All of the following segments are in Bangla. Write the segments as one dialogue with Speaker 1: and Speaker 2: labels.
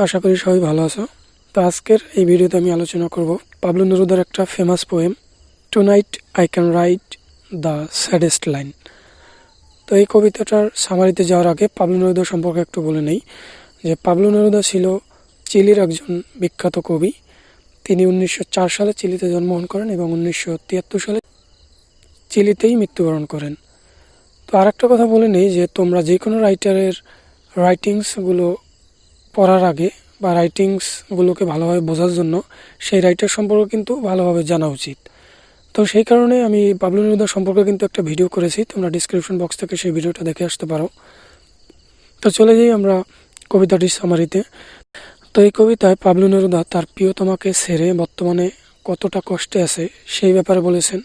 Speaker 1: আশা করি সবাই ভালো আছো। তো আজকের এই ভিডিওতে আমি আলোচনা করব পাবলো নেরুদার একটা famous poem tonight I can write the saddest line. তো এই কবিতাটার সামারিতে যাওয়ার আগে পাবলো নেরুদা সম্পর্কে একটু বলে নেই যে পাবলো নেরুদা ছিল চিলির একজন বিখ্যাত কবি। তিনি 1904 সালে চিলিতে জন্মগ্রহণ করেন এবং 1973 সালে চিলিতেই মৃত্যুবরণ করেন। তো আর একটা কথা বলে নেই যে তোমরা যে কোনো রাইটারের রাইটিংসগুলো পড়ার আগে বা রাইটিংসগুলোকে ভালোভাবে বোঝার জন্য সেই রাইটার সম্পর্কে কিন্তু ভালোভাবে জানা উচিত। তো সেই কারণে আমি পাবলো নেরুদা সম্পর্কে কিন্তু একটা ভিডিও করেছি, তোমরা ডিসক্রিপশন বক্স থেকে সেই ভিডিওটা দেখে আসতে পারো। তো চলে যাই আমরা কবিতাটির সামারিতে। তো এই কবিতায় পাবলো নেরুদা তার প্রিয়তমাকে ছেড়ে বর্তমানে কতটা কষ্টে আছে সেই ব্যাপারে বলেছেন।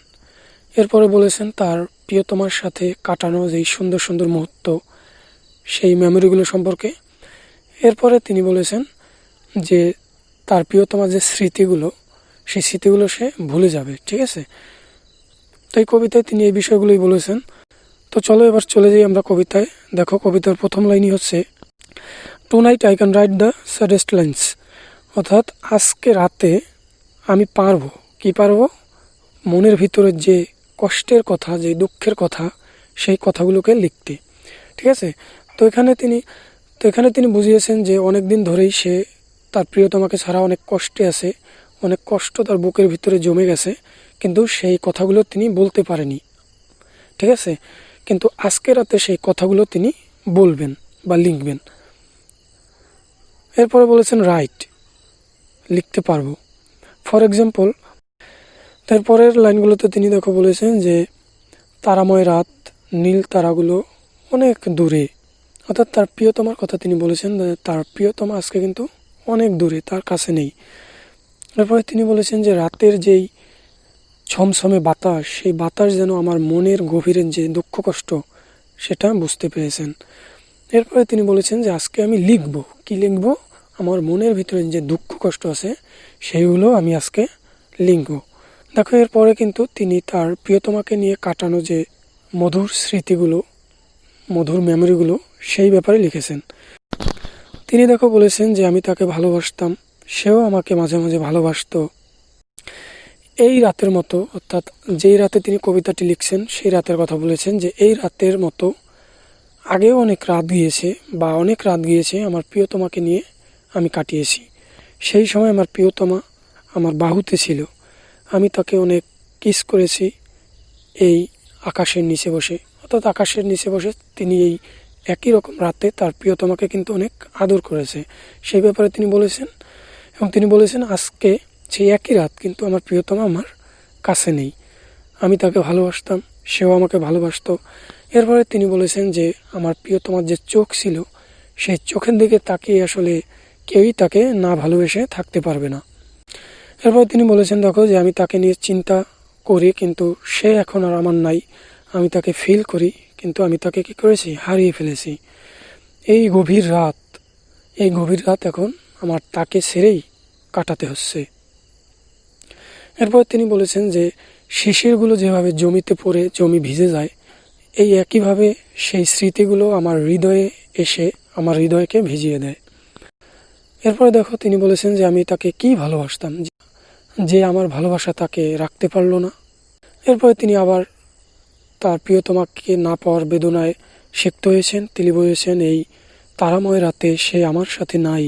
Speaker 1: এরপরে বলেছেন তার প্রিয়তমার সাথে কাটানো যেই সুন্দর সুন্দর মুহূর্ত, সেই মেমোরিগুলো সম্পর্কে। এরপরে তিনি বলেছেন যে তার প্রিয়তমার যে স্মৃতিগুলো, সেই স্মৃতিগুলো সে ভুলে যাবে, ঠিক আছে। তো এই কবিতায় তিনি এই বিষয়গুলোই বলেছেন। তো চলো এবার চলে যাই আমরা কবিতায়। দেখো কবিতার প্রথম লাইনই হচ্ছে tonight I can write the saddest lines, অর্থাৎ আজকে রাতে আমি পারবো, কি পারবো, মনের ভিতরে যে কষ্টের কথা, যে দুঃখের কথা, সেই কথাগুলোকে লিখতে, ঠিক আছে। তো এখানে তিনি বুঝিয়েছেন যে অনেক দিন ধরেই সে তার প্রিয়তমাকে ছাড়া অনেক কষ্টে আছে, অনেক কষ্ট তার বুকের ভিতরে জমে গেছে, কিন্তু সেই কথাগুলো তিনি বলতে পারেনি, ঠিক আছে। কিন্তু আজকে রাতে সেই কথাগুলো তিনি বলবেন বা লিখবেন। এরপরে বলেছেন রাইট, লিখতে পারবো। ফর এক্সাম্পল তারপরের লাইনগুলোতে তিনি দেখো বলেছেন যে তারাময় রাত, নীল তারাগুলো অনেক দূরে, অর্থাৎ তার প্রিয়তমার কথা তিনি বলেছেন। তার প্রিয়তমা আজকে কিন্তু অনেক দূরে, তার কাছে নেই। এরপরে তিনি বলেছেন যে রাতের যেই ছমছমে বাতাস, সেই বাতাস যেন আমার মনের গভীরের যে দুঃখ কষ্ট সেটা বুঝতে পেরেছেন। এরপরে তিনি বলেছেন যে আজকে আমি লিখব, কি লিখব, আমার মনের ভিতরে যে দুঃখ কষ্ট আছে সেইগুলো আমি আজকে লিখব। দেখো এরপরে কিন্তু তিনি তার প্রিয়তমাকে নিয়ে কাটানো যে মধুর স্মৃতিগুলো, মধুর মেমোরিগুলো, সেই ব্যাপারে লিখেছেন। তিনি দেখো বলেছেন যে আমি তাকে ভালোবাসতাম, সেও আমাকে মাঝে মাঝে ভালোবাসতো। এই রাতের মতো, অর্থাৎ যেই রাতে তিনি কবিতাটি লিখছেন সেই রাতের কথা বলেছেন যে এই রাতের মতো আগেও অনেক রাত গিয়েছে আমার প্রিয়তমাকে নিয়ে আমি কাটিয়েছি। সেই সময় আমার প্রিয়তমা আমার বাহুতে ছিল, আমি তাকে অনেক কিস করেছি এই আকাশের নিচে বসে। অর্থাৎ আকাশের নিচে বসে তিনি এই একই রকম রাতে তার প্রিয়তমাকে কিন্তু অনেক আদর করেছে, সেই ব্যাপারে তিনি বলেছেন। এবং তিনি বলেছেন আজকে সেই একই রাত কিন্তু আমার প্রিয়তমা আমার কাছে নেই, আমি তাকে ভালোবাসতাম, সেও আমাকে ভালোবাসতো। এরপরে তিনি বলেছেন যে আমার প্রিয়তমার যে চোখ ছিল, সেই চোখের দিকে তাকিয়ে আসলে কেউই তাকে না ভালোবেসে থাকতে পারবে না। এরপরে তিনি বলেছেন দেখো যে আমি তাকে নিয়ে চিন্তা করি কিন্তু সে এখন আর আমার নাই, আমি তাকে ফিল করি কিন্তু আমি তাকে কি করেছি, হারিয়ে ফেলেছি। এই গভীর রাত এখন আমার তাকে ছেড়েই কাটাতে হচ্ছে। এরপর তিনি বলেছেন যে শিশিরগুলো যেভাবে জমিতে পড়ে জমি ভিজে যায়, এই একইভাবে সেই স্মৃতিগুলো আমার হৃদয়ে এসে আমার হৃদয়কে ভিজিয়ে দেয়। এরপরে দেখো তিনি বলেছেন যে আমি তাকে কি ভালোবাসতাম, যে আমার ভালোবাসা তাকে রাখতে পারলো না। এরপরে তিনি আবার তার প্রিয়তমাকে না পাওয়ার বেদনায় সিক্ত হয়েছেন। তিনি বলেছেন এই তারাময় রাতে সে আমার সাথে নাই,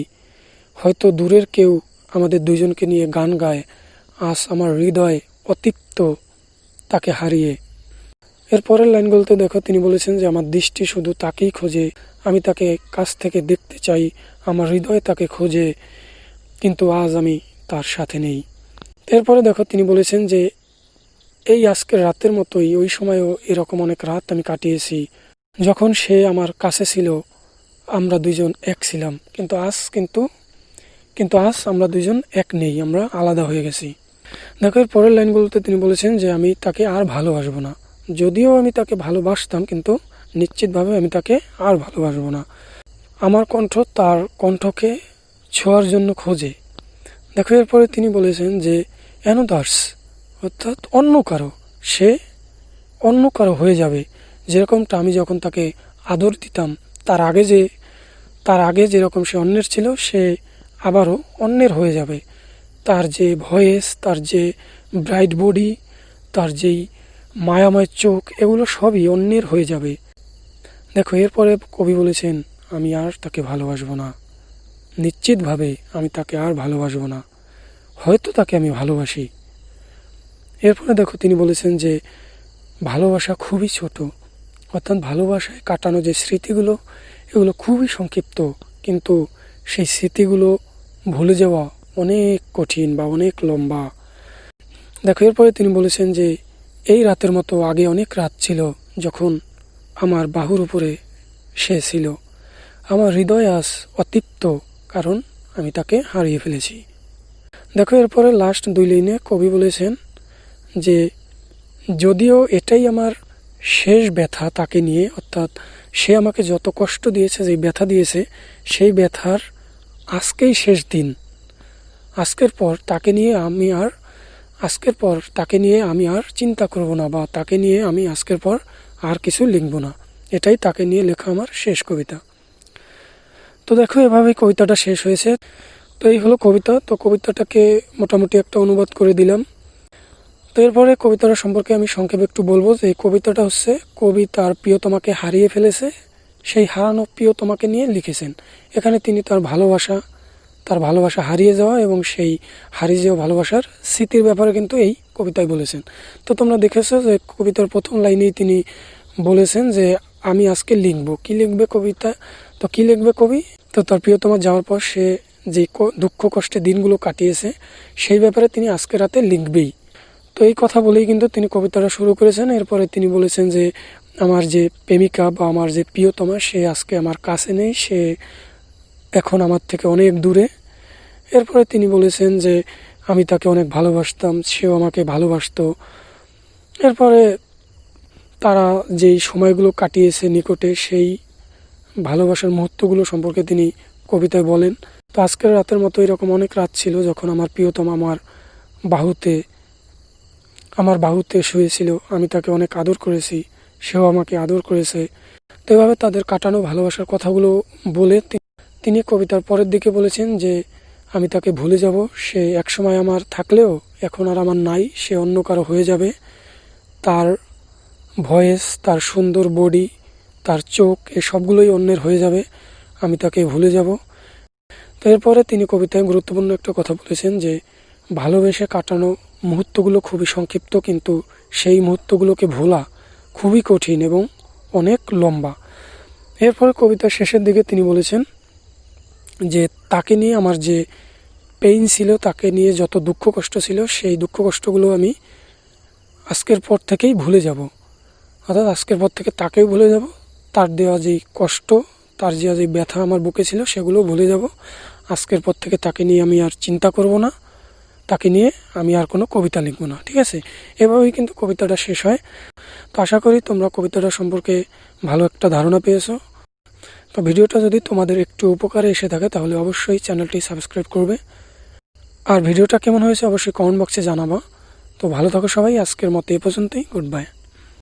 Speaker 1: হয়তো দূরের কেউ আমাদের দুইজনকে নিয়ে গান গায়, আজ আমার হৃদয় অতৃপ্ত তাকে হারিয়ে। এর পরের লাইনগুলোতে দেখো তিনি বলেছেন যে আমার দৃষ্টি শুধু তাকেই খোঁজে, আমি তাকে কাছ থেকে দেখতে চাই, আমার হৃদয় তাকে খোঁজে, কিন্তু আজ আমি তার সাথে নেই। এরপরে দেখো তিনি বলেছেন যে এই আজকের রাতের মতোই ওই সময়ও এরকম অনেক রাত আমি কাটিয়েছি, যখন সে আমার কাছে ছিল আমরা দুইজন এক ছিলাম, কিন্তু আজ আমরা দুইজন এক নেই, আমরা আলাদা হয়ে গেছি। দেখো এর পরের লাইনগুলোতে তিনি বলেছেন যে আমি তাকে আর ভালোবাসবো না, যদিও আমি তাকে ভালোবাসতাম কিন্তু নিশ্চিতভাবে আমি তাকে আর ভালোবাসবো না। আমার কণ্ঠ তার কণ্ঠকে ছোঁয়ার জন্য খোঁজে। দেখো এরপরে তিনি বলেছেন যে অ্যানাদার্স, অর্থাৎ সে অন্য কারো হয়ে যাবে, যেরকমটা আমি যখন তাকে আদর দিতাম তার আগে যেরকম সে অন্যের ছিল, সে আবারও অন্যের হয়ে যাবে। তার যে ভয়েস, তার যে ব্রাইট বডি, তার যেই মায়াময় চোখ, এগুলো সবই অন্যের হয়ে যাবে। দেখো, এরপরে কবি বলেছেন, আমি আর তাকে ভালোবাসবো না, নিশ্চিতভাবে আমি তাকে আর ভালোবাসবো না, হয়তো তাকে আমি ভালোবাসি। এরপরে দেখো তিনি বলেছেন যে ভালোবাসা খুবই ছোট, অর্থাৎ ভালোবাসায় কাটানো যে স্মৃতিগুলো এগুলো খুবই সংক্ষিপ্ত, কিন্তু সেই স্মৃতিগুলো ভুলে যাওয়া অনেক কঠিন বা অনেক লম্বা। দেখো, এরপরে তিনি বলেছেন যে এই রাতের মতো আগে অনেক রাত ছিল, যখন আমার বাহুর উপরে সে ছিল। আমার হৃদয় আজ অতৃপ্ত, কারণ আমি তাকে হারিয়ে ফেলেছি। দেখো, এরপরে লাস্ট 2 লাইনে কবি বলেছেন যে যদিও এটাই আমার শেষ ব্যথা তাকে নিয়ে, অর্থাৎ সে আমাকে যত কষ্ট দিয়েছে, যে ব্যথা দিয়েছে, সেই ব্যথার আজকেই শেষ দিন। আজকের পর তাকে নিয়ে আমি আর চিন্তা করব না, বা তাকে নিয়ে আমি আজকের পর আর কিছু লিখব না। এটাই তাকে নিয়ে লেখা আমার শেষ কবিতা। তো দেখো, এভাবেই কবিতাটা শেষ হয়েছে। তো এই হলো কবিতা। তো কবিতাটাকে মোটামুটি একটা অনুবাদ করে দিলাম। তো এরপরে কবিতাটা সম্পর্কে আমি সংক্ষেপে একটু বলবো যে কবিতাটা হচ্ছে, কবি তার প্রিয়তমাকে হারিয়ে ফেলেছে, সেই হারানো প্রিয়তমাকে নিয়ে লিখেছেন। এখানে তিনি তার ভালোবাসা হারিয়ে যাওয়া এবং সেই হারিয়ে যাওয়া ভালোবাসার স্মৃতির ব্যাপারে কিন্তু এই কবিতায় বলেছেন। তো তোমরা দেখেছো যে কবিতার প্রথম লাইনেই তিনি বলেছেন যে আমি আজকে লিখবো। কি লিখবে কবিতা? তো কি লিখবে কবি? তো তার প্রিয়তমা যাওয়ার পর সে যে দুঃখ কষ্টে দিনগুলো কাটিয়েছে, সেই ব্যাপারে তিনি আজকে রাতে লিখবেই। তো এই কথা বলেই কিন্তু তিনি কবিতাটা শুরু করেছেন। এরপরে তিনি বলেছেন যে আমার যে প্রেমিকা বা আমার যে প্রিয়তমা, সে আজকে আমার কাছে নেই, সে এখন আমার থেকে অনেক দূরে। এরপরে তিনি বলেছেন যে আমি তাকে অনেক ভালোবাসতাম, সেও আমাকে ভালোবাসতো। এরপরে তারা যেই সময়গুলো কাটিয়েছে নিকটে, সেই ভালোবাসার মুহূর্তগুলো সম্পর্কে তিনি কবিতায় বলেন। তো আজকের রাতের মতো এরকম অনেক রাত ছিল যখন আমার প্রিয়তমা আমার বাহুতে শুয়েছিল। আমি তাকে অনেক আদর করেছি, সেও আমাকে আদর করেছে। তো এভাবে তাদের কাটানো ভালোবাসার কথাগুলো বলে তিনি কবিতার পরের দিকে বলেছেন যে আমি তাকে ভুলে যাব, সে একসময় আমার থাকলেও এখন আর আমার নাই, সে অন্য কারো হয়ে যাবে। তার ভয়েস, তার সুন্দর বডি, তার চোখ, এই সবগুলোই অন্যের হয়ে যাবে, আমি তাকে ভুলে যাব। তো এরপরে তিনি কবিতায় গুরুত্বপূর্ণ একটা কথা বলেছেন যে ভালোবেসে কাটানো মুহূর্তগুলো খুবই সংক্ষিপ্ত, কিন্তু সেই মুহূর্তগুলোকে ভোলা খুবই কঠিন এবং অনেক লম্বা। এরপরে কবিতার শেষের দিকে তিনি বলেছেন যে তাকে নিয়ে আমার যে পেইন ছিল, তাকে নিয়ে যত দুঃখ কষ্ট ছিল, সেই দুঃখ কষ্টগুলো আমি আজকের পর থেকেই ভুলে যাব। অর্থাৎ আজকের পর থেকে তাকেও ভুলে যাব, তার দেওয়া যেই কষ্ট, তার দেওয়া যেই ব্যথা আমার বুকে ছিল, সেগুলোও ভুলে যাব। আজকের পর থেকে তাকে নিয়ে আমি আর চিন্তা করব না, তাকে নিয়ে আমি আর কোনো কবিতা লিখব না। ঠিক আছে, এভাবেই কিন্তু কবিতাটা শেষ হয়। তো আশা করি তোমরা কবিতাটা সম্পর্কে ভালো একটা ধারণা পেয়েছো। তো ভিডিওটা যদি তোমাদের একটু উপকারে এসে থাকে তাহলে অবশ্যই চ্যানেলটি সাবস্ক্রাইব করবে। আর ভিডিওটা কেমন হয়েছে অবশ্যই কমেন্ট বক্সে জানাবা। তো ভালো থাকো সবাই, আজকের মতো এ পর্যন্তই, গুড বাই।